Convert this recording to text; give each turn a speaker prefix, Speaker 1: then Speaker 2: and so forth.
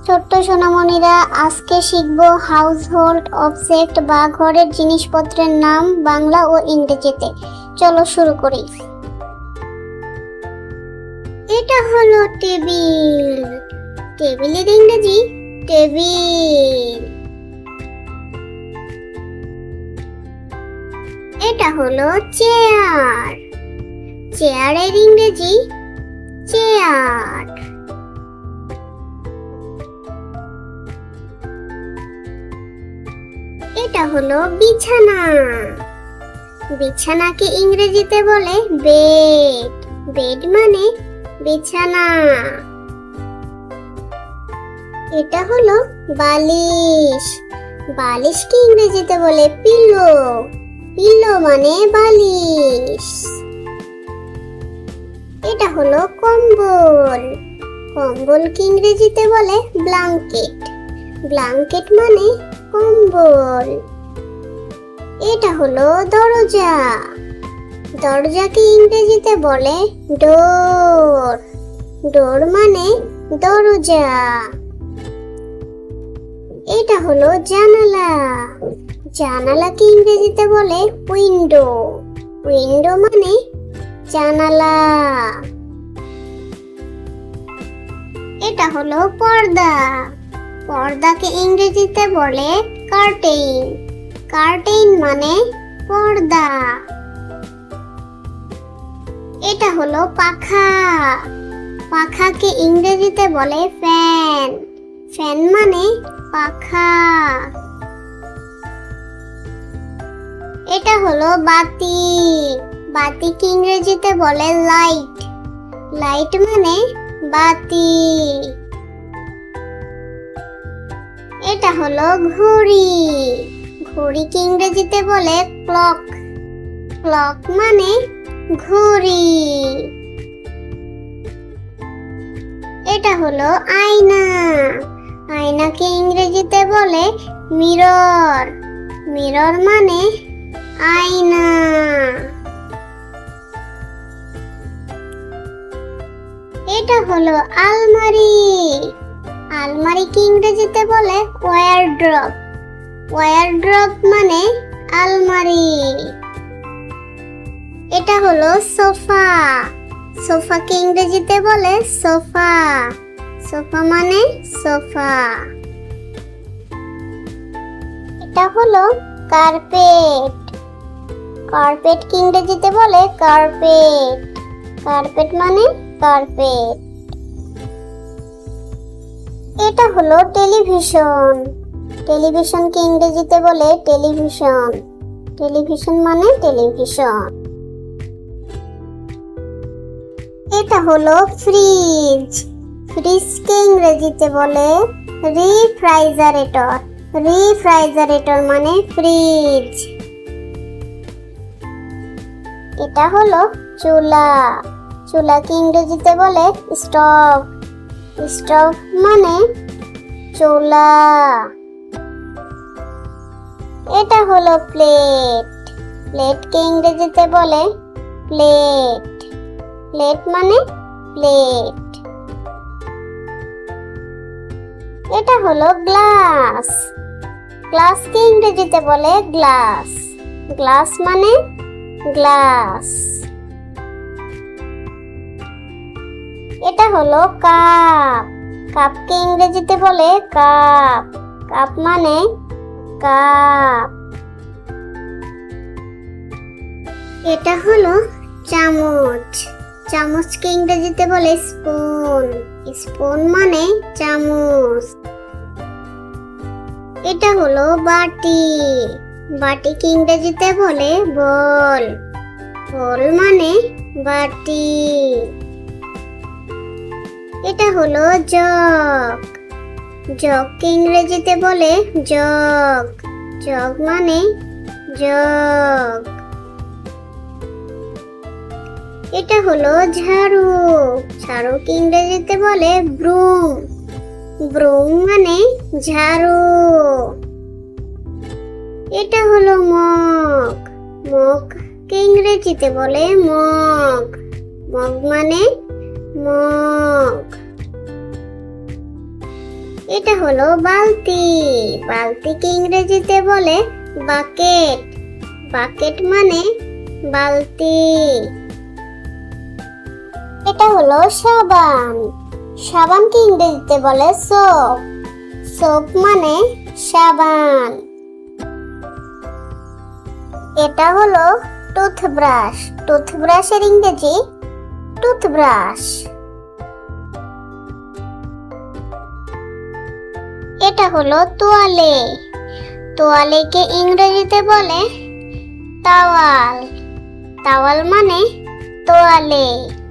Speaker 1: ছোট্ট সোনামণিরা, আজকে শিখব হাউসহোল্ড অবজেক্ট বা ঘরের জিনিসপত্রের নাম বাংলা ও ইংরেজিতে। চলো শুরু করি। এটা হলো টেবিল। টেবিলের ইংরেজি টেবিল। এটা হলো চেয়ার। চেয়ারের ইংরেজি চেয়ার। এটা হলো বিছানা। বিছানাকে ইংরেজিতে বলে বেড। বেড মানে বিছানা। এটা হলো বালিশ। বালিশকে ইংরেজিতে বলে পিলো। পিলো মানে বালিশ। এটা হলো কম্বল। কম্বলকে ইংরেজিতে বলে ব্ল্যাঙ্কেট। ব্ল্যাঙ্কেট মানে কম্বল। এটা হলো দরজা। দরজাকে ইংরেজিতে বলে ডোর। ডোর মানে দরজা। এটা হলো জানালা। জানালাকে ইংরেজিতে বলে উইন্ডো। উইন্ডো মানে জানালা। এটা হলো পর্দা। পর্দাকে ইংরেজিতে বলে কার্টেইন। কার্টেইন মানে পর্দা। এটা হলো পাখা। পাখাকে ইংরেজিতে বলে ফ্যান। ফ্যান মানে পাখা। এটা হলো বাতি। বাতিকে ইংরেজিতে বলে লাইট। লাইট মানে বাতি। এটা হলো ঘড়ি। ঘড়িকে ইংরেজিতে বলে ক্লক। ক্লক মানে ঘড়ি। এটা হলো আয়না। আয়নাকে ইংরেজিতে বলে মিরর। মিরর মানে আয়না। এটা হলো আলমারি। আলমারিকে ইংরেজিতে বলে ওয়ারড্রপ। ওয়ারড্রপ মানে আলমারি। এটা হলো সোফা। সোফাকে ইংরেজিতে বলে সোফা। সোফা মানে সোফা। এটা হলো কার্পেট। কার্পেটকে ইংরেজিতে বলে কার্পেট। কার্পেট মানে কার্পেট। এটা হলো টেলিভিশন। টেলিভিশনকে ইংরেজিতে বলে টেলিভিশন। টেলিভিশন মানে টেলিভিশন। এটা হলো ফ্রিজ। ফ্রিজকে ইংরেজিতে বলে রেফ্রিজারেটর। রেফ্রিজারেটর মানে ফ্রিজ। এটা হলো চুলা। চুলাকে ইংরেজিতে বলে স্টোভ। স্টোভ মানে চুলা। এটা হলো প্লেট। প্লেটকে ইংরেজিতে বলে প্লেট। প্লেট মানে প্লেট। এটা হলো গ্লাস। গ্লাসকে ইংরেজিতে বলে গ্লাস। গ্লাস মানে গ্লাস। এটা হলো কাপ। কাপকে ইংরেজিতে বলে কাপ। কাপ মানে কাপ। এটা হলো চামচ। চামচকে ইংরেজিতে বলে স্পুন। স্পুন মানে চামচ। এটা হলো বাটি। বাটিকে ইংরেজিতে বলে বল। বল মানে বাটি। এটা হলো জগ। জগকে ইংরেজিতে বলে জগ। জগ মানে জগ। এটা হলো ঝাড়ু। ঝাড়ুকে ইংরেজিতে বলে ব্রুম। ব্রুম মানে ঝাড়ু। এটা হলো মগ। মগকে ইংরেজিতে বলে মগ। মগ মানে মগ। এটা হলো বালতি। বালতিকে ইংরেজিতে বলে বাকেট। বাকেট মানে বালতি। এটা হলো সাবান। সাবানকে ইংরেজিতে বলে সোপ। সোপ মানে সাবান। এটা হলো টুথব্রাশ। টুথব্রাশের ইংরেজি টুথব্রাশ। এটা হলো তোয়ালে। তোয়ালেকে ইংরেজিতে বলে তাওয়াল। তাওয়াল মানে তোয়ালে।